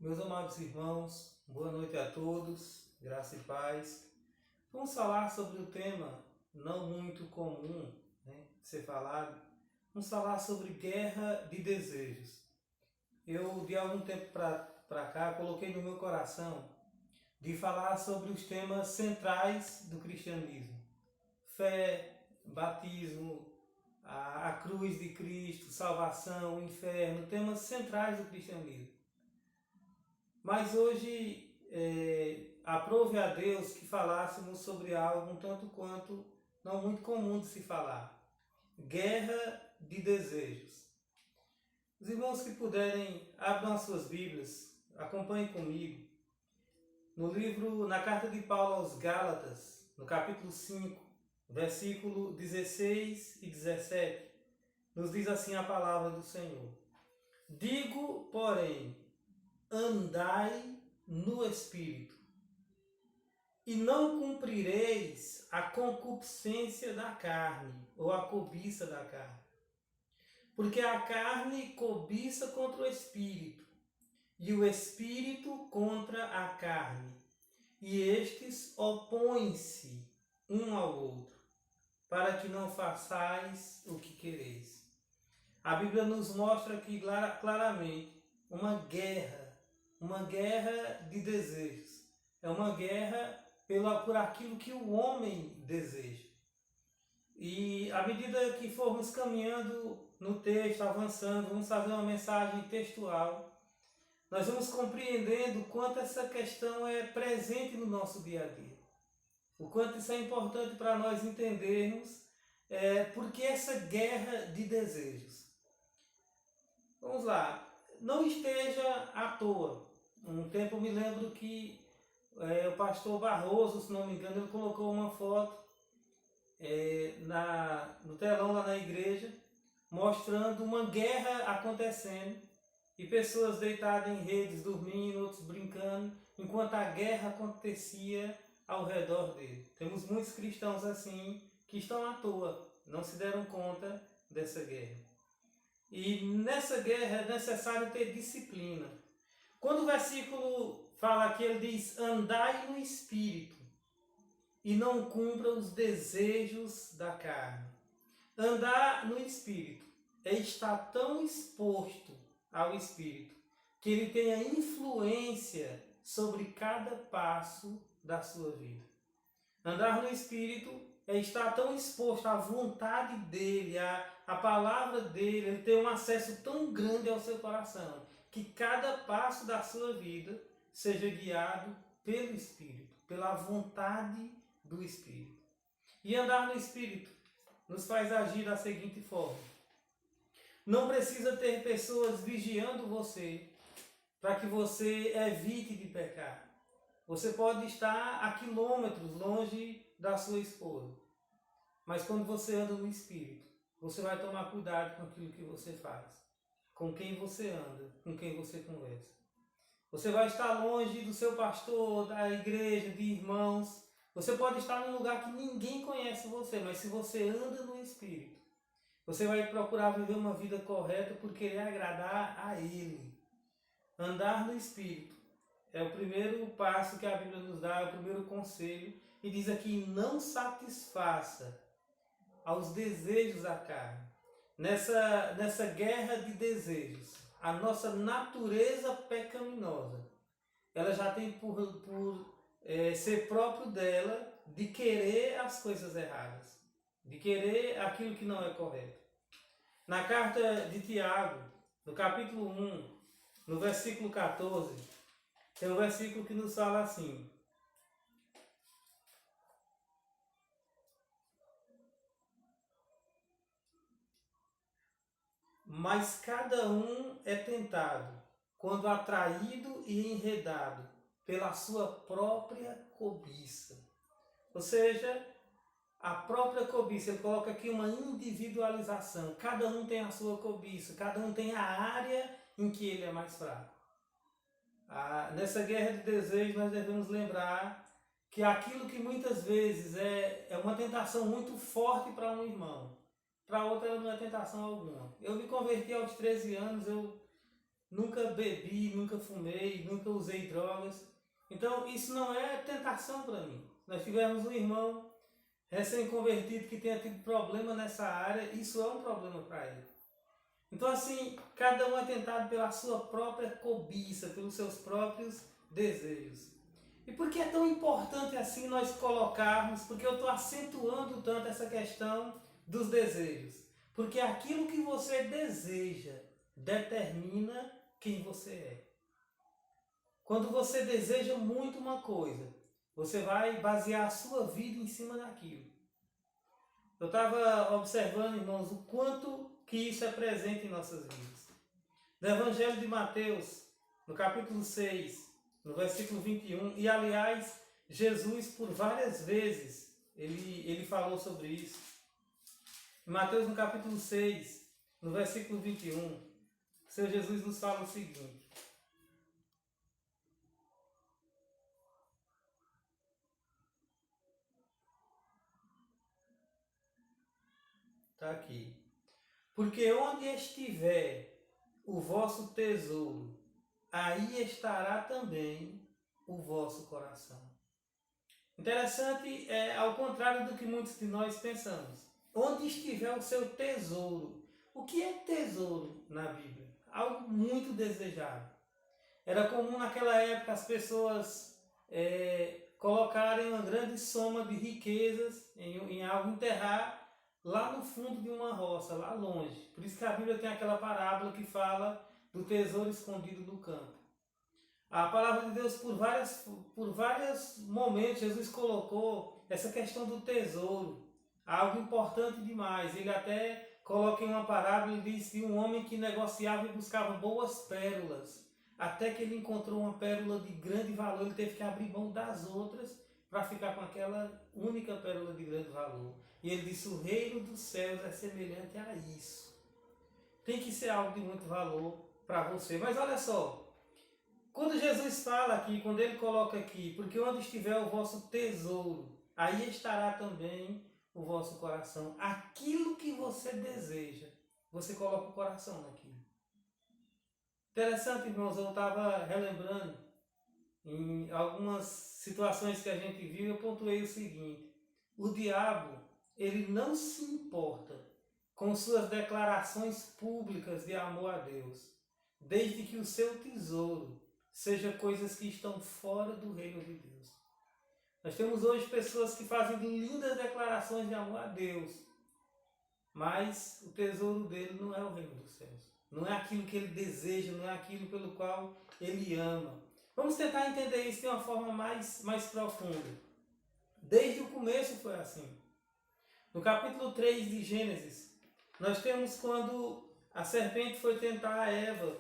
Meus amados irmãos, boa noite a todos, graça e paz. Vamos falar sobre o tema não muito comum, de ser falado. Vamos falar sobre guerra de desejos. Eu, de algum tempo para cá, coloquei no meu coração de falar sobre os temas centrais do cristianismo. Fé, batismo, a cruz de Cristo, salvação, o inferno, temas centrais do cristianismo. Mas hoje aprove a Deus que falássemos sobre algo um tanto quanto não muito comum de se falar. Guerra de desejos. Os irmãos que puderem, abram as suas Bíblias, acompanhem comigo. Na carta de Paulo aos Gálatas, no capítulo 5, versículo 16 e 17, nos diz assim a palavra do Senhor. Digo, porém, andai no Espírito, e não cumprireis a concupiscência da carne, ou a cobiça da carne. Porque a carne cobiça contra o Espírito, e o Espírito contra a carne, e estes opõem-se um ao outro, para que não façais o que quereis. A Bíblia nos mostra aqui claramente uma guerra de desejos. É uma guerra por aquilo que o homem deseja. E à medida que formos caminhando no texto, avançando, vamos fazer uma mensagem textual, nós vamos compreendendo o quanto essa questão é presente no nosso dia a dia. O quanto isso é importante para nós entendermos porque essa guerra de desejos. Vamos lá, não esteja à toa. Um tempo eu me lembro que o pastor Barroso, se não me engano, ele colocou uma foto no telão lá na igreja, mostrando uma guerra acontecendo e pessoas deitadas em redes, dormindo, outros brincando, enquanto a guerra acontecia ao redor dele. Temos muitos cristãos assim que estão à toa, não se deram conta dessa guerra. E nessa guerra é necessário ter disciplina. Quando o versículo fala que ele diz, andai no Espírito e não cumpra os desejos da carne. Andar no Espírito é estar tão exposto ao Espírito que ele tenha influência sobre cada passo da sua vida. Andar no Espírito é estar tão exposto à vontade dele, à palavra dele, ele ter um acesso tão grande ao seu coração, que cada passo da sua vida seja guiado pelo Espírito, pela vontade do Espírito. E andar no Espírito nos faz agir da seguinte forma. Não precisa ter pessoas vigiando você para que você evite de pecar. Você pode estar a quilômetros longe da sua esposa. Mas quando você anda no Espírito, você vai tomar cuidado com aquilo que você faz. Com quem você anda, com quem você conversa. Você vai estar longe do seu pastor, da igreja, de irmãos. Você pode estar num lugar que ninguém conhece você, mas se você anda no Espírito, você vai procurar viver uma vida correta por querer agradar a Ele. Andar no Espírito é o primeiro passo que a Bíblia nos dá, é o primeiro conselho. E diz aqui, não satisfaça aos desejos da carne. Nessa guerra de desejos, a nossa natureza pecaminosa, ela já tem por ser próprio dela de querer as coisas erradas, de querer aquilo que não é correto. Na carta de Tiago, no capítulo 1, no versículo 14, tem um versículo que nos fala assim: mas cada um é tentado, quando atraído e enredado pela sua própria cobiça. Ou seja, a própria cobiça, ele coloca aqui uma individualização. Cada um tem a sua cobiça, cada um tem a área em que ele é mais fraco. Nessa guerra de desejos nós devemos lembrar que aquilo que muitas vezes é uma tentação muito forte para um irmão, para outro ela não é tentação alguma. Eu me converti aos 13 anos, eu nunca bebi, nunca fumei, nunca usei drogas. Então isso não é tentação para mim. Nós tivemos um irmão recém-convertido que tenha tido problema nessa área, isso é um problema para ele. Então assim, cada um é tentado pela sua própria cobiça, pelos seus próprios desejos. E por que é tão importante assim nós colocarmos, porque eu estou acentuando tanto essa questão dos desejos? Porque aquilo que você deseja determina quem você é. Quando você deseja muito uma coisa, você vai basear a sua vida em cima daquilo. Eu estava observando, irmãos, o quanto que isso é presente em nossas vidas. No Evangelho de Mateus, no capítulo 6, no versículo 21, e aliás, Jesus por várias vezes, ele falou sobre isso. Em Mateus no capítulo 6, no versículo 21, o Senhor Jesus nos fala o seguinte. Está aqui. Porque onde estiver o vosso tesouro, aí estará também o vosso coração. Interessante, ao contrário do que muitos de nós pensamos. Onde estiver o seu tesouro. O que é tesouro na Bíblia? Algo muito desejado. Era comum naquela época as pessoas colocarem uma grande soma de riquezas em algo, enterrar lá no fundo de uma roça, lá longe. Por isso que a Bíblia tem aquela parábola que fala do tesouro escondido do campo. A palavra de Deus, por vários momentos, Jesus colocou essa questão do tesouro, algo importante demais. Ele até coloca em uma parábola e diz de um homem que negociava e buscava boas pérolas, até que ele encontrou uma pérola de grande valor, ele teve que abrir mão das outras para ficar com aquela única pérola de grande valor. E ele disse, o reino dos céus é semelhante a isso. Tem que ser algo de muito valor para você. Mas olha só, quando Jesus fala aqui, quando ele coloca aqui, porque onde estiver o vosso tesouro, aí estará também o vosso coração. Aquilo que você deseja, você coloca o coração naquilo. Interessante, irmãos, eu estava relembrando em algumas situações que a gente viu, eu pontuei o seguinte: o diabo, ele não se importa com suas declarações públicas de amor a Deus, desde que o seu tesouro seja coisas que estão fora do reino de Deus. Nós temos hoje pessoas que fazem lindas declarações de amor a Deus, mas o tesouro dele não é o reino dos céus. Não é aquilo que ele deseja, não é aquilo pelo qual ele ama. Vamos tentar entender isso de uma forma mais profunda. Desde o começo foi assim. No capítulo 3 de Gênesis, nós temos quando a serpente foi tentar a Eva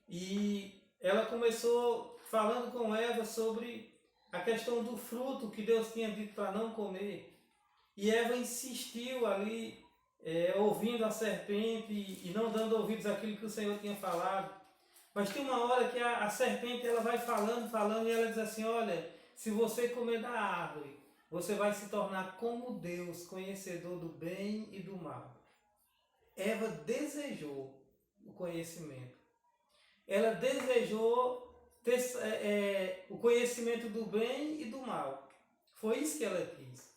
e ela começou falando com Eva sobre a questão do fruto que Deus tinha dito para não comer. E Eva insistiu ali, ouvindo a serpente e não dando ouvidos àquilo que o Senhor tinha falado. Mas tem uma hora que a serpente ela vai falando e ela diz assim, olha, se você comer da árvore, você vai se tornar como Deus, conhecedor do bem e do mal. Eva desejou o conhecimento. Ela desejou ter o conhecimento do bem e do mal. Foi isso que ela quis.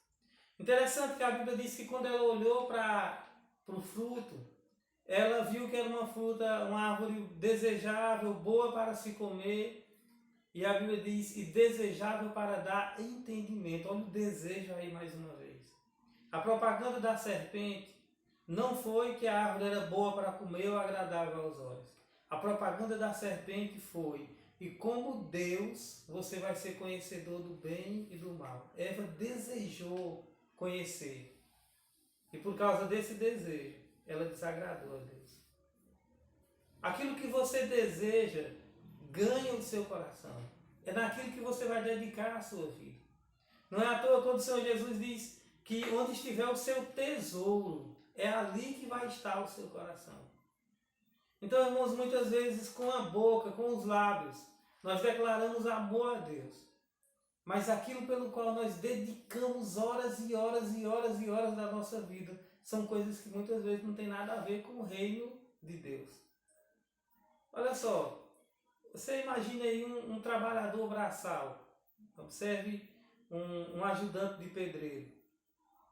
Interessante que a Bíblia diz que quando ela olhou para o fruto, ela viu que era uma fruta, uma árvore desejável, boa para se comer. E a Bíblia diz, e desejável para dar entendimento. Olha o desejo aí mais uma vez. A propaganda da serpente não foi que a árvore era boa para comer ou agradável aos olhos. A propaganda da serpente foi, e como Deus, você vai ser conhecedor do bem e do mal. Eva desejou conhecer. E por causa desse desejo, ela desagradou a Deus. Aquilo que você deseja ganha o seu coração. É naquilo que você vai dedicar a sua vida. Não é à toa quando o Senhor Jesus diz que onde estiver o seu tesouro, é ali que vai estar o seu coração. Então, irmãos, muitas vezes com a boca, com os lábios, nós declaramos amor a Deus. Mas aquilo pelo qual nós dedicamos horas e horas e horas e horas da nossa vida são coisas que muitas vezes não tem nada a ver com o reino de Deus. Olha só, você imagina aí um trabalhador braçal, observe um ajudante de pedreiro.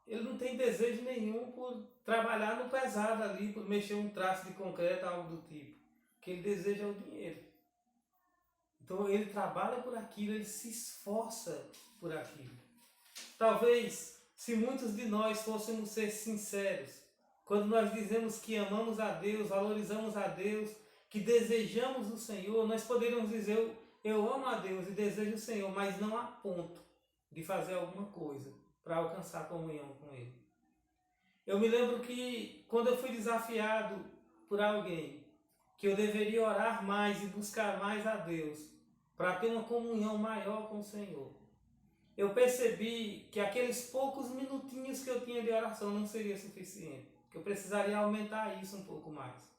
Ele não tem desejo nenhum por trabalhar no pesado ali, por mexer um traço de concreto, algo do tipo. O que ele deseja é o dinheiro. Então ele trabalha por aquilo, ele se esforça por aquilo. Talvez, se muitos de nós fôssemos ser sinceros, quando nós dizemos que amamos a Deus, valorizamos a Deus, que desejamos o Senhor, nós poderíamos dizer, eu amo a Deus e desejo o Senhor, mas não a ponto de fazer alguma coisa para alcançar comunhão com Ele. Eu me lembro que quando eu fui desafiado por alguém, que eu deveria orar mais e buscar mais a Deus, para ter uma comunhão maior com o Senhor, eu percebi que aqueles poucos minutinhos que eu tinha de oração não seria suficiente, que eu precisaria aumentar isso um pouco mais.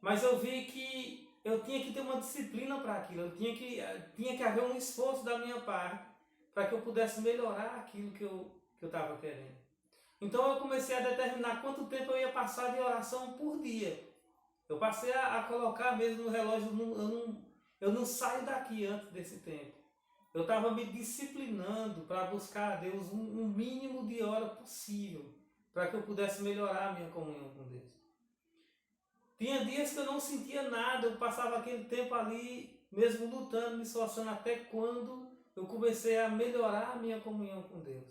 Mas eu vi que eu tinha que ter uma disciplina para aquilo, tinha que haver um esforço da minha parte para que eu pudesse melhorar aquilo que eu estava querendo. Então eu comecei a determinar quanto tempo eu ia passar de oração por dia. Eu passei a colocar mesmo no relógio, eu não saio daqui antes desse tempo. Eu estava me disciplinando para buscar a Deus um mínimo de hora possível, para que eu pudesse melhorar a minha comunhão com Deus. Tinha dias que eu não sentia nada, eu passava aquele tempo ali, mesmo lutando, me esforçando, até quando eu comecei a melhorar a minha comunhão com Deus.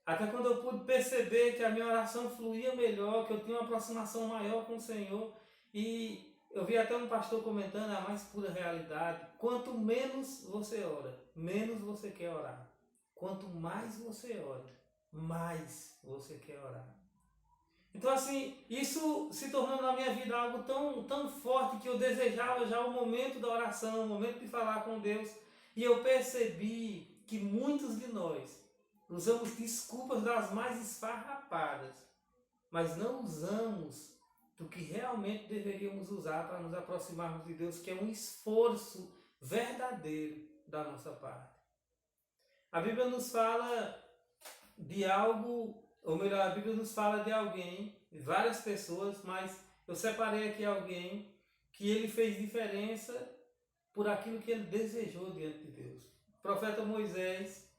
Até quando eu pude perceber que a minha oração fluía melhor, que eu tinha uma aproximação maior com o Senhor. E eu vi até um pastor comentando a mais pura realidade. Quanto menos você ora, menos você quer orar. Quanto mais você ora, mais você quer orar. Então assim, isso se tornou na minha vida algo tão forte que eu desejava já o momento da oração, o momento de falar com Deus. E eu percebi que muitos de nós usamos desculpas das mais esfarrapadas, mas não usamos do que realmente deveríamos usar para nos aproximarmos de Deus, que é um esforço verdadeiro da nossa parte. A Bíblia nos fala de algo, ou melhor, a Bíblia nos fala de alguém, de várias pessoas, mas eu separei aqui alguém que ele fez diferença por aquilo que ele desejou diante de Deus. O profeta Moisés,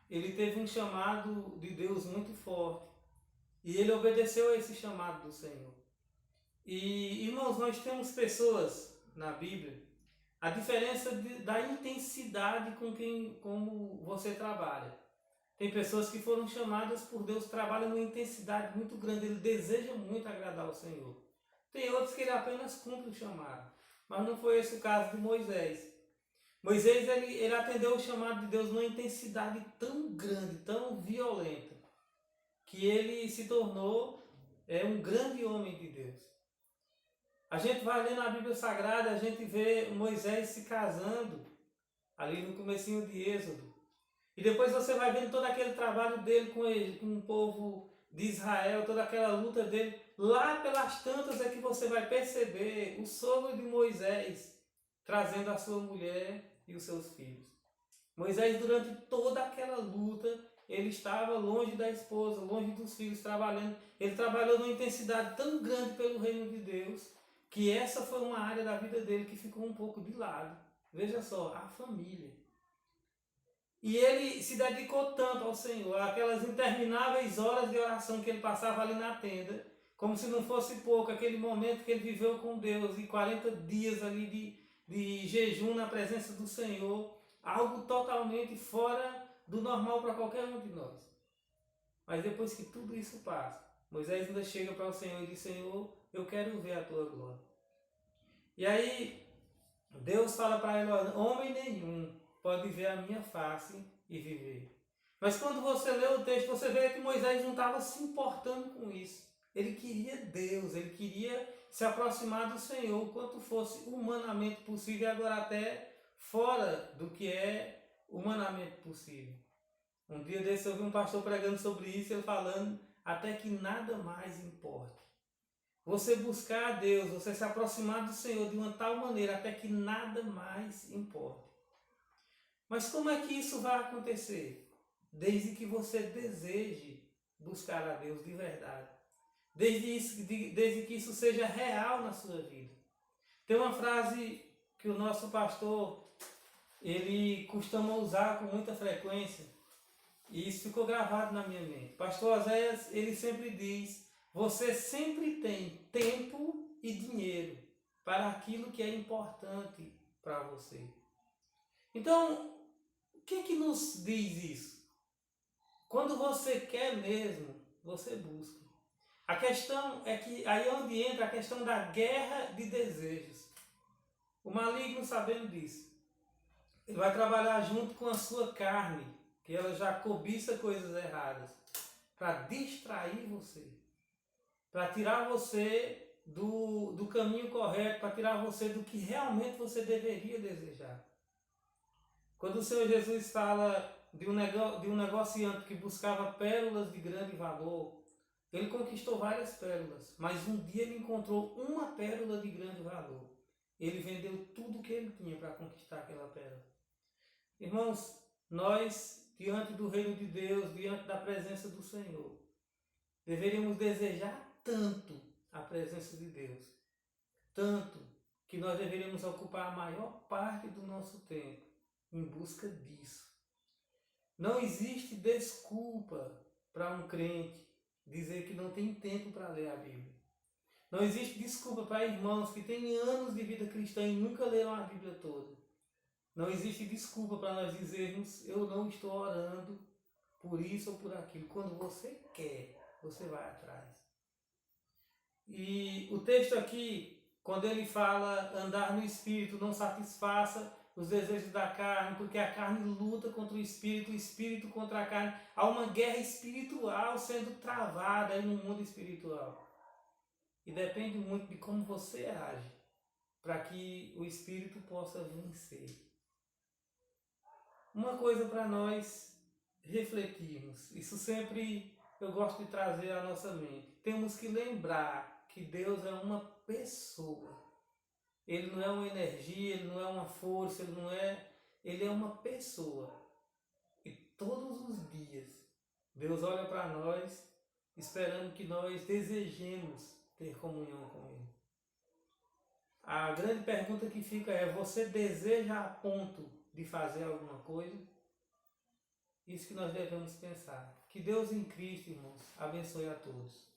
ele teve um chamado de Deus muito forte e ele obedeceu a esse chamado do Senhor. E, irmãos, nós temos pessoas na Bíblia, a diferença da intensidade como você trabalha. Tem pessoas que foram chamadas por Deus, trabalham numa intensidade muito grande, ele deseja muito agradar ao Senhor. Tem outros que ele apenas cumpre o chamado, mas não foi esse o caso de Moisés. Moisés ele atendeu o chamado de Deus numa intensidade tão grande, tão violenta, que ele se tornou um grande homem de Deus. A gente vai ler na Bíblia Sagrada, a gente vê Moisés se casando ali no comecinho de Êxodo. E depois você vai vendo todo aquele trabalho dele com o povo de Israel, toda aquela luta dele. Lá pelas tantas é que você vai perceber o sogro de Moisés trazendo a sua mulher e os seus filhos. Moisés, durante toda aquela luta, ele estava longe da esposa, longe dos filhos, trabalhando. Ele trabalhou numa intensidade tão grande pelo reino de Deus, que essa foi uma área da vida dele que ficou um pouco de lado. Veja só, a família. E ele se dedicou tanto ao Senhor, aquelas intermináveis horas de oração que ele passava ali na tenda, como se não fosse pouco, aquele momento que ele viveu com Deus, e 40 dias ali de jejum na presença do Senhor, algo totalmente fora do normal para qualquer um de nós. Mas depois que tudo isso passa, Moisés ainda chega para o Senhor e diz: Senhor, eu quero ver a tua glória. E aí Deus fala para ele: homem nenhum pode ver a minha face e viver. Mas quando você lê o texto, você vê que Moisés não estava se importando com isso. Ele queria Deus, ele queria se aproximar do Senhor o quanto fosse humanamente possível, e agora até fora do que é humanamente possível. Um dia desse eu vi um pastor pregando sobre isso, ele falando até que nada mais importa. Você buscar a Deus, você se aproximar do Senhor de uma tal maneira até que nada mais importa. Mas como é que isso vai acontecer? Desde que você deseje buscar a Deus de verdade. Desde que isso seja real na sua vida. Tem uma frase que o nosso pastor, ele costuma usar com muita frequência, e isso ficou gravado na minha mente. Pastor Oséias, ele sempre diz: você sempre tem tempo e dinheiro para aquilo que é importante para você. Então, o que nos diz isso? Quando você quer mesmo, você busca. A questão é que aí é onde entra a questão da guerra de desejos. O maligno, sabendo disso, ele vai trabalhar junto com a sua carne, que ela já cobiça coisas erradas, para distrair você, para tirar você do caminho correto, para tirar você do que realmente você deveria desejar. Quando o Senhor Jesus fala de um negociante que buscava pérolas de grande valor, ele conquistou várias pérolas, mas um dia ele encontrou uma pérola de grande valor. Ele vendeu tudo o que ele tinha para conquistar aquela pérola. Irmãos, nós, diante do reino de Deus, diante da presença do Senhor, deveríamos desejar tanto a presença de Deus, tanto que nós deveríamos ocupar a maior parte do nosso tempo em busca disso. Não existe desculpa para um crente dizer que não tem tempo para ler a Bíblia. Não existe desculpa para irmãos que têm anos de vida cristã e nunca leram a Bíblia toda. Não existe desculpa para nós dizermos: eu não estou orando por isso ou por aquilo. Quando você quer, você vai atrás. E o texto aqui, quando ele fala andar no Espírito, não satisfaça os desejos da carne, porque a carne luta contra o Espírito contra a carne. Há uma guerra espiritual sendo travada aí no mundo espiritual. E depende muito de como você age, para que o Espírito possa vencer. Uma coisa para nós refletirmos, isso sempre eu gosto de trazer à nossa mente. Temos que lembrar que Deus é uma pessoa. Ele não é uma energia, ele não é uma força, ele é uma pessoa. E todos os dias Deus olha para nós esperando que nós desejemos ter comunhão com Ele. A grande pergunta que fica é: você deseja a ponto de fazer alguma coisa? Isso que nós devemos pensar. Que Deus em Cristo, irmãos, abençoe a todos.